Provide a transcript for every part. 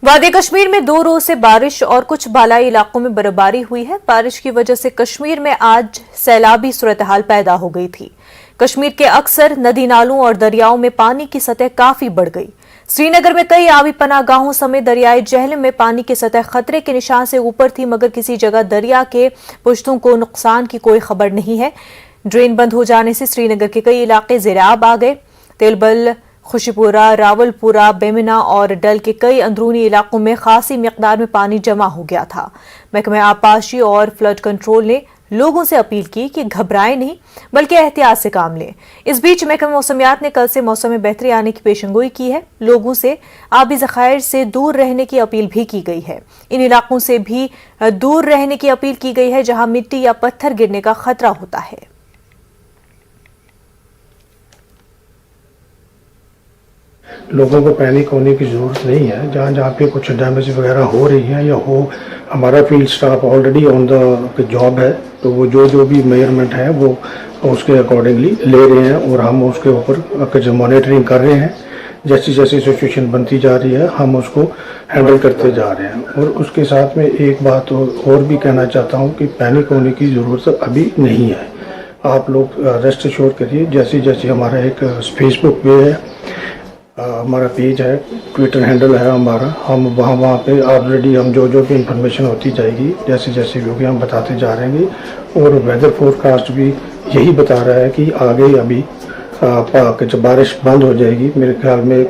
وادی کشمیر میں 2 روز سے بارش اور کچھ بالائی علاقوں میں برفباری ہوئی ہے۔ بارش کی وجہ سے کشمیر میں آج سیلابی صورتحال پیدا ہو گئی تھی۔ کشمیر کے اکثر ندی نالوں اور دریاؤں میں پانی کی سطح کافی بڑھ گئی۔ سری نگر میں کئی آبی پناہ گاہوں سمیت دریائے جہلم میں پانی کی سطح خطرے کے نشان سے اوپر تھی، مگر کسی جگہ دریا کے پشتوں کو نقصان کی کوئی خبر نہیں ہے۔ ڈرین بند ہو جانے سے سری نگر کے کئی علاقے زیر آب آ گئے۔ تیلبل، خوشی پورہ، راول پورہ، بیمنا اور ڈل کے کئی اندرونی علاقوں میں خاصی مقدار میں پانی جمع ہو گیا تھا۔ محکمہ آبپاشی اور فلڈ کنٹرول نے لوگوں سے اپیل کی کہ گھبرائیں نہیں بلکہ احتیاط سے کام لیں۔ اس بیچ محکمہ موسمیات نے کل سے موسم میں بہتری آنے کی پیشنگوئی کی ہے۔ لوگوں سے آبی ذخائر سے دور رہنے کی اپیل بھی کی گئی ہے۔ ان علاقوں سے بھی دور رہنے کی اپیل کی گئی ہے جہاں مٹی یا پتھر گرنے کا خطرہ ہوتا ہے۔ لوگوں کو پینک ہونے کی ضرورت نہیں ہے۔ جہاں جہاں پہ کچھ ڈیمیج وغیرہ ہو رہی ہیں یا ہو، ہمارا field staff already on the job ہے، تو وہ جو بھی میئرمنٹ ہے وہ اس کے اکارڈنگلی لے رہے ہیں اور ہم اس کے اوپر مانیٹرنگ کر رہے ہیں۔ جیسی جیسی سچویشن بنتی جا رہی ہے ہم اس کو ہینڈل کرتے جا رہے ہیں۔ اور اس کے ساتھ میں ایک بات اور بھی کہنا چاہتا ہوں کہ پینک ہونے کی ضرورت ابھی نہیں ہے۔ آپ لوگ ریسٹ ایشور کریے، جیسے جیسے ہمارا ایک فیس بک پہ ہے، ہمارا پیج ہے، ٹویٹر ہینڈل ہے ہمارا، ہم وہاں پہ آلریڈی ہم جو بھی انفارمیشن ہوتی جائے گی جیسے جیسے بھی ہوگی ہم بتاتے جا رہے ہیں۔ اور ویدر فور کاسٹ بھی یہی بتا رہا ہے کہ آگے ابھی جب بارش بند ہو جائے گی میرے خیال میں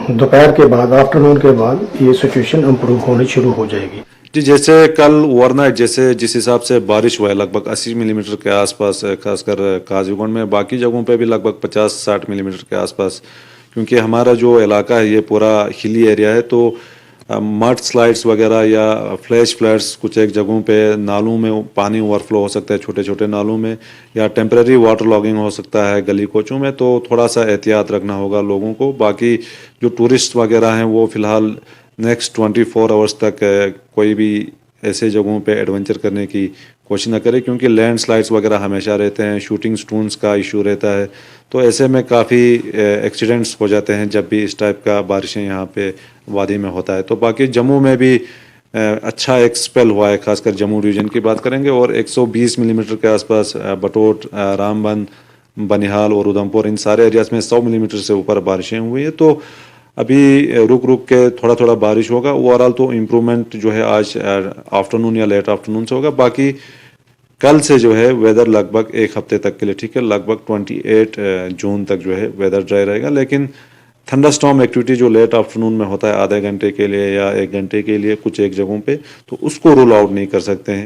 دوپہر کے بعد، آفٹر نون کے بعد یہ سچویشن امپروو ہونی شروع ہو جائے گی۔ جی، جیسے کل اوور نائٹ جس حساب سے بارش ہوا ہے لگ بھگ 80 ملی میٹر کے آس پاس، خاص کر کازی گنڈ میں، باقی جگہوں پہ بھی لگ بھگ 50-60 ملی میٹر کے آس پاس، کیونکہ ہمارا جو علاقہ ہے یہ پورا ہلی ایریا ہے، تو مڈ سلائڈس وغیرہ یا فلیش فلڈس کچھ ایک جگہوں پہ نالوں میں پانی اوور فلو ہو سکتا ہے، چھوٹے چھوٹے نالوں میں، یا ٹیمپرری واٹر لاگنگ ہو سکتا ہے گلی کوچوں میں، تو تھوڑا سا احتیاط رکھنا ہوگا لوگوں کو۔ باقی جو ٹورسٹ وغیرہ ہیں وہ فی الحال نیکسٹ 24 آورس تک کوئی بھی ایسے جگہوں پہ ایڈونچر کرنے کی کوشش نہ کرے، کیونکہ لینڈ سلائڈس وغیرہ ہمیشہ رہتے ہیں، شوٹنگ سٹونز کا ایشو رہتا ہے، تو ایسے میں کافی ایکسیڈنٹس ہو جاتے ہیں جب بھی اس ٹائپ کا بارشیں یہاں پہ وادی میں ہوتا ہے۔ تو باقی جموں میں بھی اچھا ایک سپیل ہوا ہے، خاص کر جموں ریجن کی بات کریں گے، اور 120 ملی میٹر کے آس پاس بٹوٹ، رام بند، بنیہال اور ادھمپور، ان سارے ایریاز میں 100 ملی میٹر سے اوپر بارشیں ہوئی ہیں۔ تو ابھی رک کے تھوڑا تھوڑا بارش ہوگا۔ اوورآل تو امپرومنٹ جو ہے آج آفٹرنون یا لیٹ آفٹرنون سے ہوگا۔ باقی کل سے جو ہے ویدر لگ بھگ ایک ہفتے تک کے لیے ٹھیک ہے، لگ بھگ 28 جون تک جو ہے ویدر ڈرائی رہے گا، لیکن تھنڈر اسٹارم ایکٹیویٹی جو لیٹ آفٹرنون میں ہوتا ہے آدھے گھنٹے کے لیے یا 1 گھنٹے کے لیے کچھ ایک جگہوں پہ، تو اس کو رول آؤٹ نہیں کر سکتے ہیں۔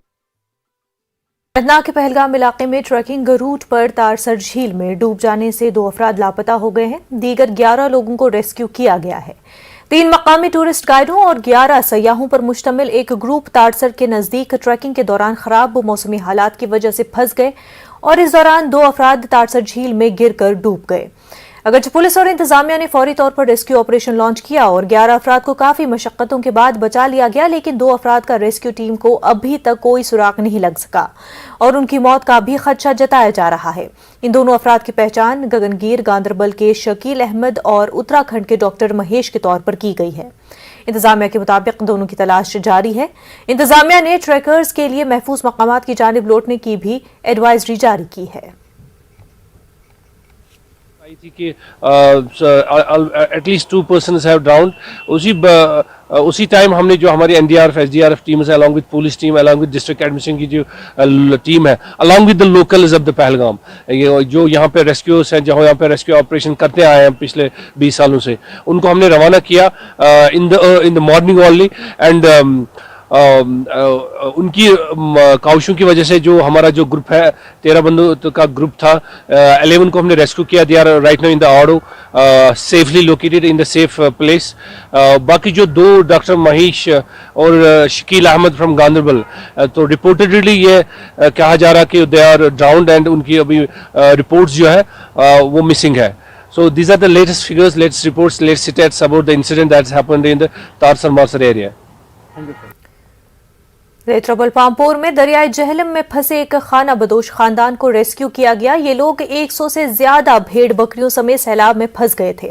اننتناگ کے پہلگام علاقے میں ٹریکنگ روٹ پر تارسر جھیل میں ڈوب جانے سے 2 افراد لاپتہ ہو گئے ہیں۔ دیگر 11 لوگوں کو ریسکیو کیا گیا ہے۔ 3 مقامی ٹورسٹ گائیڈوں اور 11 سیاحوں پر مشتمل ایک گروپ تارسر کے نزدیک ٹریکنگ کے دوران خراب موسمی حالات کی وجہ سے پھنس گئے اور اس دوران 2 افراد تارسر جھیل میں گر کر ڈوب گئے۔ اگرچہ پولیس اور انتظامیہ نے فوری طور پر ریسکیو آپریشن لانچ کیا اور 11 افراد کو کافی مشقتوں کے بعد بچا لیا گیا، لیکن 2 افراد کا ریسکیو ٹیم کو ابھی تک کوئی سراغ نہیں لگ سکا اور ان کی موت کا بھی خدشہ جتایا جا رہا ہے۔ ان دونوں افراد کی پہچان گگنگیر گاندربل کے شکیل احمد اور اتراکھنڈ کے ڈاکٹر مہیش کے طور پر کی گئی ہے۔ انتظامیہ کے مطابق دونوں کی تلاش جاری ہے۔ انتظامیہ نے ٹریکرز کے لیے محفوظ مقامات کی جانب لوٹنے کی بھی ایڈوائزری جاری کی ہے۔ تھی کہ at least 2 persons have drowned۔ اسی ٹائم ہم نے جو ہماری NDRF SDRF ٹیمز ہے along with police team along with district administration کی جو ٹیم ہے along with the locals of the Pahalgam, جو یہاں پہ ریسکیوز ہیں، جہاں یہاں پہ ریسکیو آپریشن کرتے آئے ہیں پچھلے 20 سالوں سے، ان کو ہم نے روانہ کیا in the morning only and ان کی کاوشوں کی وجہ سے جو ہمارا جو گروپ ہے 13 بندوں کا گروپ تھا، 11 کو ہم نے ریسکیو کیا، they are right now in the آڈو safely located in the safe place. باقی جو 2 ڈاکٹر مہیش اور شکیل احمد فرام گاندربل، تو رپورٹڈلی یہ کہا جا رہا کہ دے آر ڈراؤنڈ اینڈ ان کی ابھی رپورٹس جو ہے وہ مسنگ ہے۔ So these are the latest figures, latest reports, latest stats about the incident that's happened in the Tarsar Marsar area. रेत्रबल Pampore में दरियाई जहलम में फंसे एक खाना बदोश खानदान को रेस्क्यू किया गया। ये लोग 100 से ज्यादा भेड़ बकरियों समेत सैलाब में फंस गए थे।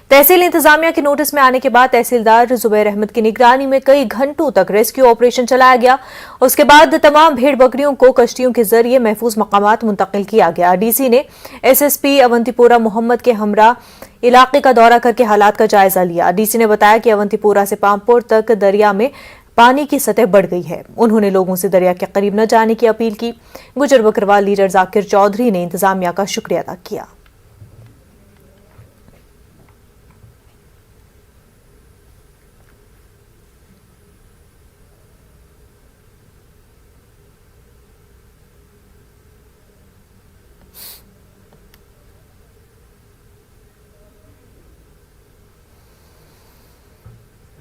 तहसील इंतजामिया के नोटिस में आने के बाद तहसीलदार जुबैर अहमद की निगरानी में कई घंटों तक रेस्क्यू ऑपरेशन चलाया गया। उसके बाद तमाम भेड़ बकरियों को कश्तियों के जरिए महफूज मकामात मुंतकिल किया गया। डीसी ने एसएसपी अवंतीपोरा मोहम्मद के हमरा इलाके का दौरा करके हालात का जायजा लिया। डीसी ने बताया कि अवंतीपोरा से पामपोर तक दरिया में पानी की सतह बढ़ गई है। उन्होंने लोगों से दरिया के करीब न जाने की अपील की। गुजर बकरवाल लीडर जाकिर चौधरी ने इंतजामिया का शुक्रिया अदा किया।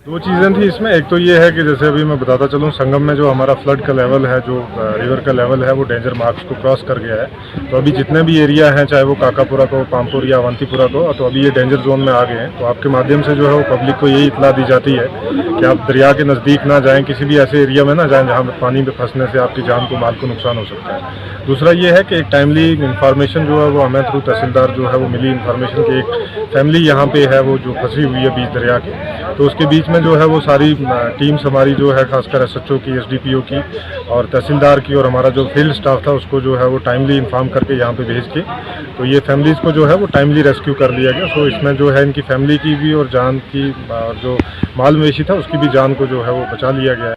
दो चीज़ें थी इसमें। एक तो ये है कि जैसे अभी मैं बताता चलूँ, संगम में जो हमारा फ्लड का लेवल है, जो रिवर का लेवल है, वो डेंजर मार्क्स को क्रॉस कर गया है। तो अभी जितने भी एरिया हैं, चाहे वो काकापुरा को, पामपुर या अवंतीपुरा को, तो अभी ये डेंजर जोन में आ गए हैं। तो आपके माध्यम से जो है वो पब्लिक को यही इतला दी जाती है कि आप दरिया के नज़दीक ना जाएँ, किसी भी ऐसे एरिया में ना जाएँ जहाँ पानी में फंसने से आपकी जान को, माल को नुकसान हो सकता है। दूसरा ये है कि एक टाइमली इन्फॉर्मेशन जो है वो हमें थ्रू तहसीलदार जो है वो मिली इन्फॉर्मेशन की एक फैमिली यहाँ पे है वो जो फंसी हुई है बीच दरिया के। तो उसके बीच में जो है वो सारी टीम्स हमारी जो है, खासकर एसएचओ की, एसडीपीओ की और तहसीलदार की और हमारा जो फील्ड स्टाफ था, उसको जो है वो टाइमली इन्फॉर्म करके यहाँ पे भेज के तो ये फैमिलीज़ को जो है वो टाइमली रेस्क्यू कर लिया गया। सो इसमें जो है इनकी फैमिली की भी और जान की और जो माल मवेशी था उसकी भी जान को जो है वो बचा लिया गया है।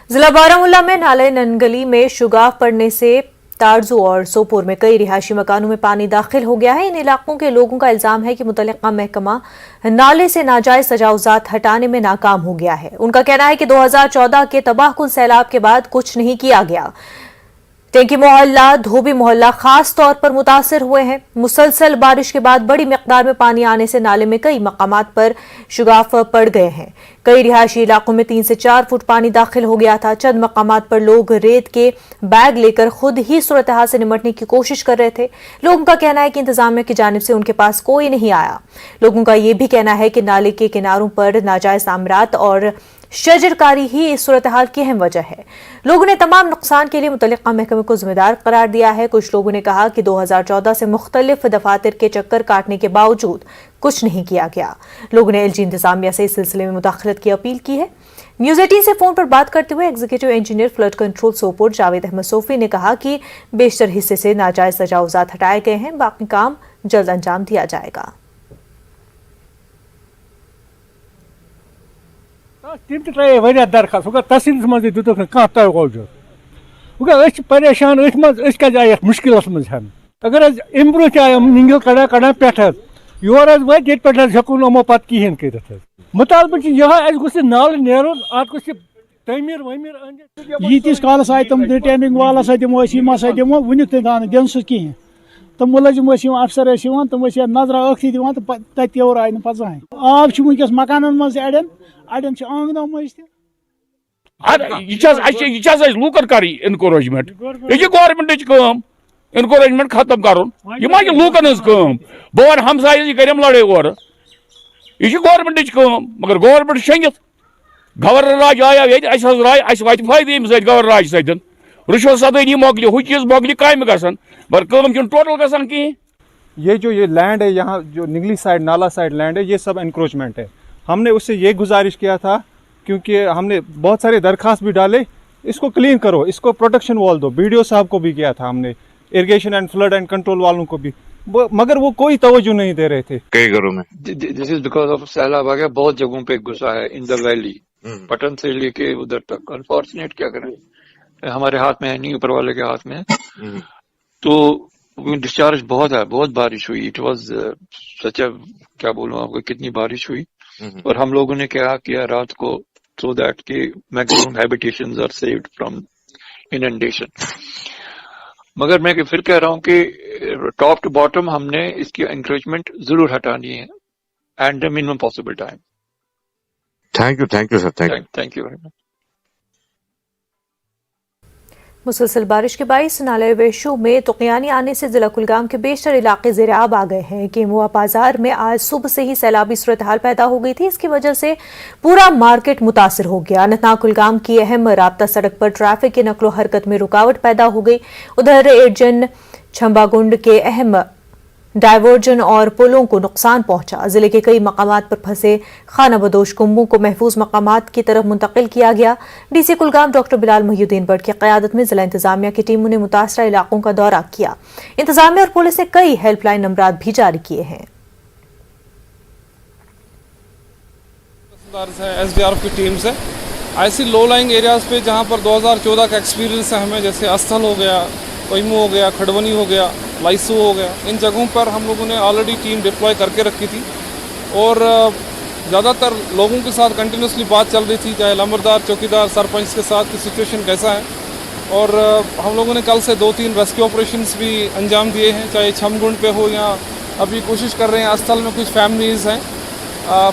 जिला बारामूला में नाले ननगली में शुगाफ पड़ने से तारजू और सोपोर में कई रिहायशी मकानों में पानी दाखिल हो गया है। इन इलाकों के लोगों का इल्जाम है कि मुतल्लिका महकमा नाले से नाजायज तजावुजात हटाने में नाकाम हो गया है। उनका कहना है कि 2014 के तबाहकुन सैलाब के बाद कुछ नहीं किया गया। टेंकी मोहल्ला, धोबी मोहल्ला खास तौर पर मुतासिर हुए हैं। मुसलसल बारिश के बाद बड़ी मिकदार में पानी आने से नाले में कई मकामात पर शुगाफ पड़ गए हैं। कई रिहायशी इलाकों में 3 से 4 फुट पानी दाखिल हो गया था। चंद मकामात पर लोग रेत के बैग लेकर खुद ही सूरत हाल से निपटने की कोशिश कर रहे थे। लोगों का कहना है कि इंतजामिया की जानिब से उनके पास कोई नहीं आया। लोगों का यह भी कहना है कि नाले के किनारों पर नाजायज तामीरात और शजरकारी ही इस सूरत हाल की अहम वजह है। लोगों ने तमाम नुकसान के लिए मुतल्लिका महकमे को जिम्मेदार करार दिया है। कुछ लोगों ने कहा कि 2014 से मुख्तलिफ दफातर के चक्कर काटने के बावजूद कुछ नहीं किया गया। लोगों ने एलजी इंतजामिया से इस सिलसिले में मुदाखलत की अपील की है। न्यूज 18 से फोन पर बात करते हुए executive engineer flood control Sopore Javed Ahmad Sofi ने कहा कि बेशतर हिस्से से नाजायज तजावुजात हटाए गए हैं। बाकी काम जल्द अंजाम दिया जाएगा। تم ترٛایے واریاہ درخاست وۄنۍ گوٚو تحصیلس منٛز تہِ دِتُکھ نہٕ کانٛہہ توجہ وۄنۍ گوٚو أسۍ چھِ پریشان أتھۍ منٛز أسۍ کیٛازِ آیہِ یَتھ مُشکِلس منٛز ہٮ۪نہٕ اگر حظ اَمہِ برونٛہہ تہِ آیہِ یِم نِنٛگِل کڑان پٮ۪ٹھ حظ یور حظ وٲتۍ ییٚتہِ پٮ۪ٹھ حظ ہٮ۪کو نہٕ یِمو پتہٕ کِہیٖنۍ کٔرِتھ حظ مُطالبہٕ چھِ یِہوٚے اَسہِ گوٚژھ یہِ نالہٕ نیرُن اَتھ گوٚژھ یہِ تعمیٖر ومیٖر أنِتھ ییٖتِس کالس آیہِ تِم رِٹینِنٛگ والس سۭتۍ دِمو أسۍ یِم ہسا دِمو وٕنیُک تام آو نہٕ دِنہٕ سُہ کِہیٖنۍ تِم مُلٲزِم ٲسۍ یِوان افسر ٲسۍ یِوان تِم ٲسۍ نظرا ٲکھتٕے دِوان تہٕ تَتہِ یورٕ آیہِ نہٕ پتہٕ زٕہٕنۍ آب چھُ وٕنکٮ۪س مکانن منٛز تہِ اَڑٮ۪ن چھِ آنگنو مٔنٛزۍ تہِ یہ لوکن کر انکوریجمنٹ یہ گورمنٹ انکوریجمنٹ ختم کرن یہ ما لوکن ہز بہ ون ہمسائن یہ کرم لڑائی اور یہ گورمنٹ مگر گورمنٹ شنگت گورنر راج آیا اس راج اس وات فائدہ ام سۭتۍ گورنر راج سۭتۍ رشوت ستٲنی مۄکلہِ ہُہ چیٖز مۄکلہِ کامہِ گژھن مگر کٲم چھُنہٕ ٹوٹل گژھان کِہیٖنۍ یہ جو یہ لینڈ ہے یہاں جو نگلی سائڈ نالا سائڈ لینڈ ہے یہ سب انکروچمنٹ ہے. ہم نے اس سے یہ گزارش کیا تھا کیونکہ ہم نے بہت سارے درخواست بھی ڈالے اس کو کلین کرو اس کو پروٹیکشن وال دو بی ڈی او صاحب کو بھی کیا تھا ہم نے irrigation and flood and control والوں کو بھی مگر وہ کوئی توجہ نہیں دے رہے تھے. کئی گھروں میں دس از بیکاز آف سیلاب آ گیا بہت جگہوں پہ گھسا ہے ان دا ویلی پٹن سے لے کے ادھر تک. انفارچونیٹ کیا کریں ہمارے ہاتھ میں ہے نہیں اوپر والے کے ہاتھ میں تو ڈسچارج بہت ہے بہت بارش ہوئی. اٹ واز سچ کیا بولوں آپ کو کتنی بارش ہوئی اور ہم لوگوں نے کیا کیا رات کو so that کہ میکسیمم ہیبیٹیشنز آر سیوڈ فرام اننڈیشن. مگر میں پھر کہہ رہا ہوں کہ ٹاپ ٹو باٹم ہم نے اس کی انکریجمنٹ ضرور ہٹانی ہے and the minimum possible time. Thank you sir. Thank you very much. मुसलसल बारिश के बाईस नाले वेशों में तुक़यानी आने से जिला कुलगाम के बेशतर इलाके ज़ेर-आब आ गए हैं। केमुआ बाजार में आज सुबह से ही सैलाबी सूरत हाल पैदा हो गई थी। इसकी वजह से पूरा मार्केट मुतासिर हो गया। अनंतनाग कुलगाम की अहम राब्ता सड़क पर ट्रैफिक की नकलो हरकत में रुकावट पैदा हो गई। उधर एडजन छम्बागुंड के अहम डायवर्जन और पुलों को नुकसान पहुंचा। जिले के कई मकामात पर फंसे खाना बदोश कुंभों को महफूज मकामात की तरफ मुंतकिल किया गया। DC Kulgam doctor Bilal Mohiuddin but की क़यादत में जिला इंतजामिया की टीमों ने मुतासरा इलाकों का दौरा किया। इंतजामिया और पुलिस ने कई हेल्पलाइन नंबरात भी जारी किए हैं। SDRF की टीम से ऐसी लो लाइंग एरियाज पे जहाँ पर 2014 का एक्सपीरियंस है हमें, जैसे अस्थल हो गया, कोइमू हो गया, खड़वनी हो गया, लाइसू हो गया, इन जगहों पर हम लोगों ने ऑलरेडी टीम डिप्लॉय करके रखी थी और ज़्यादातर लोगों के साथ कंटिन्यूसली बात चल रही थी, चाहे लंबरदार, चौकीदार, सरपंच के साथ की सिचुएशन कैसा है। और हम लोगों ने कल से 2-3 रेस्क्यू ऑपरेशंस भी अंजाम दिए हैं, चाहे छमगुंड पे हो या अभी कोशिश कर रहे हैं अस्थल में कुछ फैमिलीज़ हैं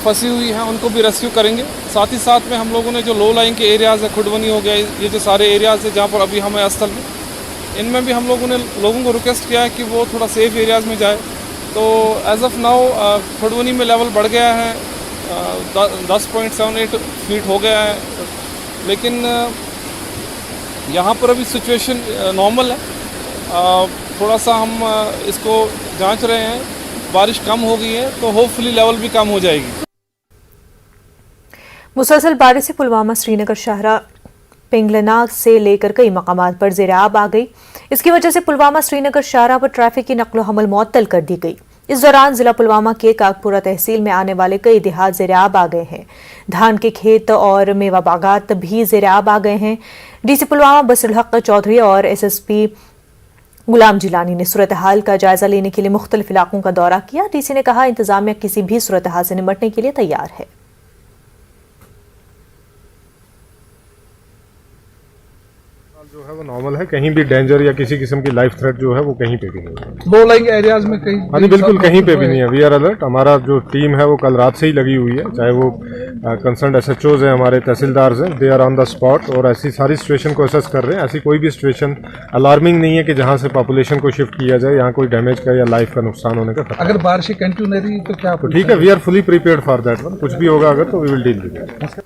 फंसी हुई हैं, उनको भी रेस्क्यू करेंगे। साथ ही साथ में हम लोगों ने जो लो लाइन के एरियाज़ है, खुडवनी हो गया, ये जो सारे एरियाज़ हैं जहाँ पर अभी हमें अस्थल में, इनमें भी हम लोगों ने लोगों को रिक्वेस्ट किया है कि वो थोड़ा सेफ एरियाज़ में जाए। तो एज ऑफ नाउ खुडवनी में लेवल बढ़ गया है, 10.78 फीट हो गया है, लेकिन यहाँ पर अभी सिचुएशन नॉर्मल है। थोड़ा सा हम इसको जांच रहे हैं, बारिश कम हो गई है तो होपफुली लेवल भी कम हो जाएगी। मुसलसल बारिश से पुलवामा श्रीनगर शाहरा पिंगलना से लेकर कई मकामात पर ज़ेर-आब आ गई। इसकी वजह से पुलवामा श्रीनगर शाहरा पर ट्रैफिक की नकलो हमल मुअत्तल कर दी गई। इस दौरान जिला पुलवामा के काकपुरा तहसील में आने वाले कई देहात ज़ेर-आब आ गए हैं। धान के खेत और मेवा बागात भी ज़ेर-आब आ गए हैं। डीसी पुलवामा बसीरुल हक चौधरी और SSP गुलाम जिलानी ने सूरत हाल का जायजा लेने के लिए मुख्तलिफ इलाकों का दौरा किया। डीसी ने कहा इंतजामिया किसी भी सूरत हाल से निपटने के लिए तैयार है। जो है वो नॉर्मल है, कहीं भी डेंजर या किसी किस्म की लाइफ थ्रेट जो है वो कहीं पे भी नहीं है। लो लाइंग एरियाज में कहीं हाँ बिल्कुल कहीं पे भी नहीं है। We are alert. हमारा जो टीम है वो कल रात से ही लगी हुई है, चाहे वो कंसर्न SHOs हैं, हमारे तहसीलदार हैं, they are on the spot और ऐसी सारी सिचुएशन को असेस कर रहे हैं। ऐसी कोई भी सिचुएशन अलार्मिंग नहीं है कि जहाँ से पॉपुलेशन को शिफ्ट किया जाए, यहाँ कोई डैमेज का या लाइफ का नुकसान होने का खतरा। अगर बारिश कंटिन्यू रही तो क्या? तो ठीक है, we are fully prepared for that one. कुछ भी होगा अगर तो we will deal with it.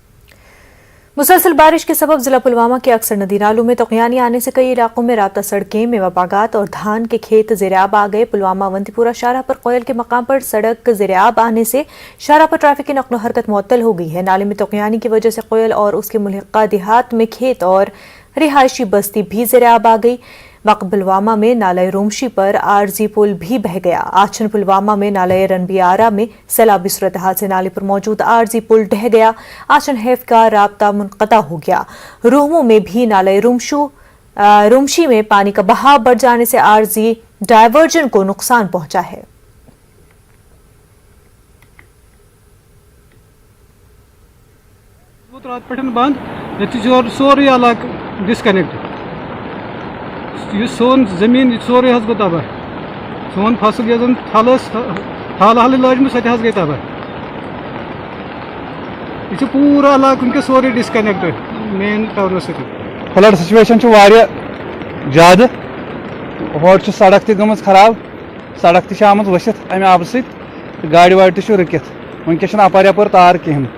मुसलसल बारिश के सबब जिला पुलवामा के अक्सर नदी नालों में तुक़यानी आने से कई इलाकों में राब्ता सड़कें, मेवा बागात और धान के खेत ज़ेर-आब आ गए। पुलवामा अवंतीपुरा शाहरा पर कोयल के मकाम पर सड़क ज़ेर-आब आने से शाहरा पर ट्रैफिक की नक़्ल हरकत मुअत्तल हो गई है। नाले में तुक़यानी की वजह से कोयल और उसके मुल्हिक़ा देहात में खेत और रिहायशी बस्ती भी ज़ेर-आब आ गई। वक़्त पुलवामा में नाला रुमशी पर आरजी पुल भी बह गया। आछन पुलवामा में नाला रनबियारा में सैलाबी सूरत हाल से नाले पर मौजूद आरजी पुल ढह गया। आछन हैफ का राब्ता मुनक़ता हो गया। रूहमू में भी नाला रुमशी में पानी का बहाव बढ़ जाने से आरजी डायवर्जन को नुकसान पहुंचा है। बंद सोरे इलाका डिस्कनेक्ट, सोन जमीन सोरे गो तबाह, सोन फसल यह थल हल लजम सह गई तबाह। यह पूरा इलाक वनकस सोरे डिस्कनेक्ट मेन टाउन सत। फ्लड सिचुएशन ज़्यादा और सड़क तम खराब, सड़क तम वसित अमे आब सत गाड़ी वाड़ रुकित वनकस अपर यपर तार कहें।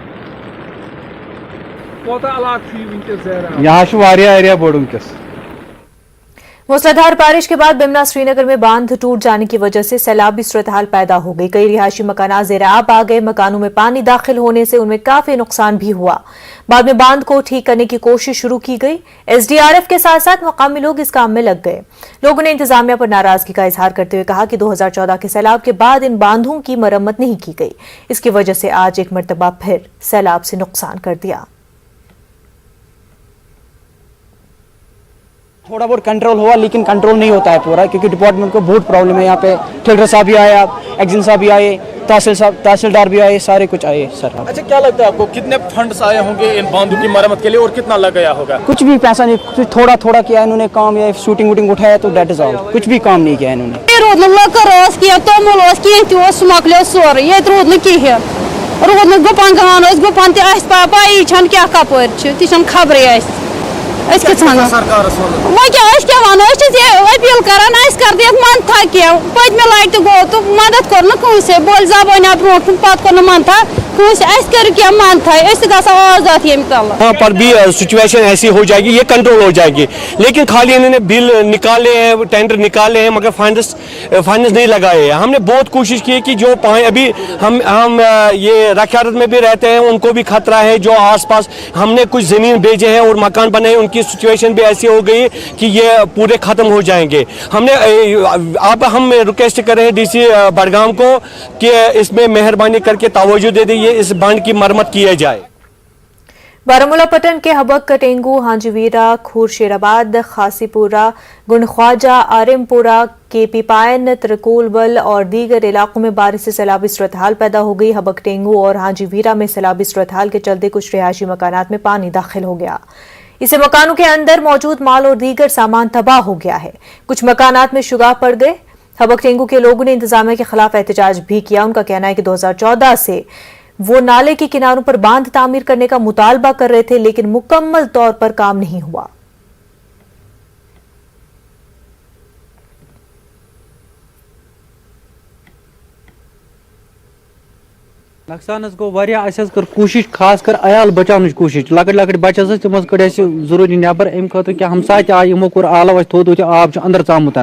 यहाँ एरिया बोड़ वनकस। मूसलाधार बारिश के बाद बिमना श्रीनगर में बांध टूट जाने की वजह से सैलाबी सूरत हाल पैदा हो गई। कई रिहायशी मकानात ज़ेर-आब आ गए। मकानों में पानी दाखिल होने से उनमें काफी नुकसान भी हुआ। बाद में बांध को ठीक करने की कोशिश शुरू की गई। SDRF के साथ साथ मकामी लोग इस काम में लग गए। लोगों ने इंतजामिया पर नाराजगी का इजहार करते हुए कहा कि 2014 के सैलाब के बाद इन बांधों की मरम्मत नहीं की गई। इसकी वजह से आज एक मरतबा फिर सैलाब से नुकसान कर दिया। थोड़ा बहुत कंट्रोल हुआ लेकिन कंट्रोल नहीं होता है पूरा, क्योंकि डिपार्टमेंट को बहुत प्रॉब्लम है। यहाँ पे ठेकेदार साहब भी आए, एक्जिन साहब भी आए, तहसीलदार भी आए, सारे कुछ आए सर। अच्छा, क्या लगता है आपको कितने फंड्स आए होंगे इन बांधों की मरम्मत के लिए और कितना लग गया होगा? कुछ भी पैसा नहीं, थोड़ा थोड़ा किया इन्होंने काम, या शूटिंग वूटिंग उठाया तो डेट इज ऑल, कुछ भी काम नहीं किया इन्होंने। गुपन गहान गुपन पाई क्या कपर खबर अपील करान कर दियत मंथा क्या पदमे लटि गो तो मदद कर कंसे बोल जबान ब्रो पत कर मंथा कर क्या मंथा आजाद ये यहाँ पर भी सिचुएशन ऐसी हो जाएगी, ये कंट्रोल हो जाएगी। लेकिन खाली इन्होंने बिल निकाले हैं, टेंडर निकाले हैं, मगर फाइनेंस नहीं लगाए हैं। हमने बहुत कोशिश की कि जो पाए अभी हम ये रखियारत में भी रहते हैं, उनको भी खतरा है। जो आसपास हमने कुछ ज़मीन भेजे हैं और मकान बनाए, उनकी सिचुएशन भी ऐसी हो गई कि ये पूरे ख़त्म हो जाएंगे। अब हम रिक्वेस्ट कर रहे हैं डीसी बडगाम को कि इसमें मेहरबानी करके तवज्जो दे दी, इस बांध की मरम्मत की जाए। बारामूला पटन के हबक कटेंगू, हांजीवीरा, खूरशेराबाद, खासीपुरा, गुंडख्वाजा, आरिमपुरा, केपी पायन, त्रिकोलबल और दीगर इलाकों में बारिश से सैलाबी सूरत-हाल पैदा हो गई। हबक टेंगू और हांजीवीरा में सैलाबी सूरत-हाल के चलते कुछ रिहायशी मकानात में पानी दाखिल हो गया। इससे मकानों के अंदर मौजूद माल और दीगर सामान तबाह हो गया है। कुछ मकानात में शुगाह पड़ गए। हबक टेंगू के लोगों ने इंतजामिया के खिलाफ एहतजाज भी किया। उनका कहना है कि 2014 से वो नाले के किनारों पर बांध तामीर करने का मुतालबा कर रहे थे, लेकिन मुकम्मल तौर पर काम नहीं हुआ। नुकसान गो कर कोशिश, खास कर अयाल बचान कोशिश। लकट बच्चे तम कड़ जरूरी नबर अम खतर क्या हमसा आय यमो कोर आलव थोद आब अंदर चामुत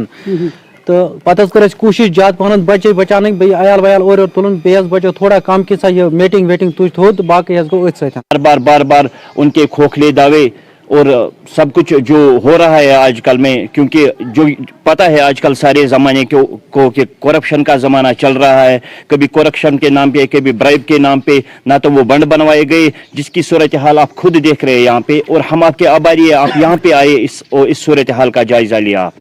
तो पत कर कोशिश ज्यादा पहन बच्चे बचान अयाल वयाल और तुलन बे बचो थोड़ा कम कि ये मीटिंग वेटिंग तुझ थोद बाकी गो बार बार उनके खोखले दावे और सब कुछ जो हो रहा है आजकल में, क्योंकि जो पता है आजकल सारे ज़माने को कि करप्शन का ज़माना चल रहा है। कभी करप्शन के नाम पे, कभी ब्राइब के नाम पे, ना तो वो बंड बनवाए गए, जिसकी सूरत हाल आप खुद देख रहे हैं यहाँ पे। और हम आपके आभारी है, आप यहाँ पे आए, इस सूरत हाल का जायजा लिया।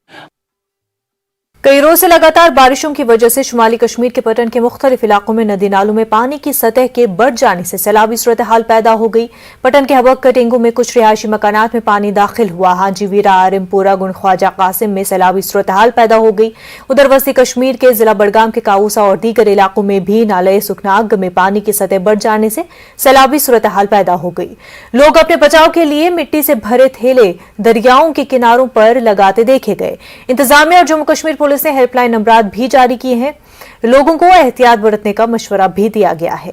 कई रोज से लगातार बारिशों की वजह से शुमाली कश्मीर के पटन के मुख्तलिफ इलाकों में नदी नालों में पानी की सतह के बढ़ जाने से सैलाबी सूरत हाल पैदा हो गई। पटन के हबक कटेंगू में कुछ रिहायशी मकानात में पानी दाखिल हुआ। हांजीवीरा, आरिमपुरा, गुंडख्वाजा, कासिम में सैलाबी सूरत हाल पैदा हो गई। उधर वस्ती कश्मीर के जिला बडगाम के काऊसा और दीगर इलाकों में भी नाले सुखनाग में पानी की सतह बढ़ जाने से सैलाबी सूरत हाल पैदा हो गई। लोग अपने बचाव के लिए मिट्टी से भरे थैले दरियाओं के किनारों पर लगाते देखे गए। इंतजामिया और जम्मू कश्मीर पुलिस ने हेल्पलाइन नंबर भी जारी किए हैं। लोगों को एहतियात बरतने का मशवरा भी दिया गया है।